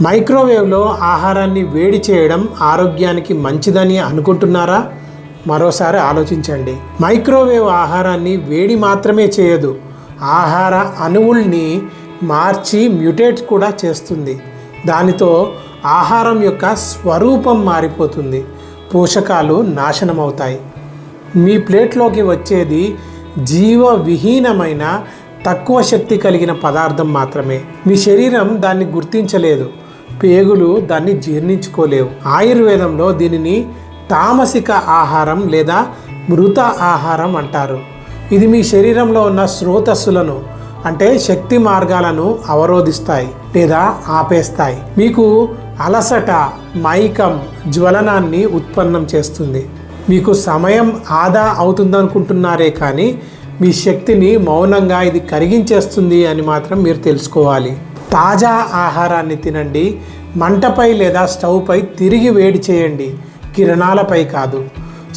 మైక్రోవేవ్లో ఆహారాన్ని వేడి చేయడం ఆరోగ్యానికి మంచిదని అనుకుంటున్నారా? మరోసారి ఆలోచించండి. మైక్రోవేవ్ ఆహారాన్ని వేడి మాత్రమే చేయదు, ఆహార అణువుల్ని మార్చి మ్యూటేట్ కూడా చేస్తుంది. దానితో ఆహారం యొక్క స్వరూపం మారిపోతుంది, పోషకాలు నాశనమవుతాయి. మీ ప్లేట్లోకి వచ్చేది జీవవిహీనమైన తక్కువ శక్తి కలిగిన పదార్థం మాత్రమే. మీ శరీరం దాన్ని గుర్తించలేదు, పేగులు దాన్ని జీర్ణించుకోలేవు. ఆయుర్వేదంలో దీనిని తామసిక ఆహారం లేదా మృత ఆహారం అంటారు. ఇది మీ శరీరంలో ఉన్న స్రోతస్సులను అంటే శక్తి మార్గాలను అవరోధిస్తాయి లేదా ఆపేస్తాయి. మీకు అలసట, మైకం, జ్వలనాన్ని ఉత్పన్నం చేస్తుంది. మీకు సమయం ఆదా అవుతుందనుకుంటున్నారే కానీ మీ శక్తిని మౌనంగా ఇది కరిగించేస్తుంది అని మాత్రం మీరు తెలుసుకోవాలి. తాజా ఆహారాన్ని తినండి. మంటపై లేదా స్టవ్పై తిరిగి వేడి చేయండి, కిరణాలపై కాదు.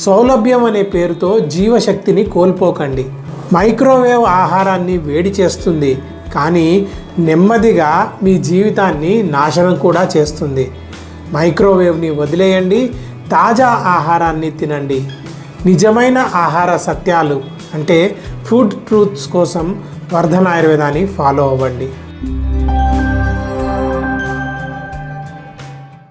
సౌలభ్యం అనే పేరుతో జీవశక్తిని కోల్పోకండి. మైక్రోవేవ్ ఆహారాన్ని వేడి చేస్తుంది, కానీ నెమ్మదిగా మీ జీవితాన్ని నాశనం కూడా చేస్తుంది. మైక్రోవేవ్ని వదిలేయండి, తాజా ఆహారాన్ని తినండి. నిజమైన ఆహార సత్యాలు అంటే ఫుడ్ ట్రూత్స్ కోసం వర్ధన్ ఆయుర్వేదాన్ని ఫాలో అవ్వండి.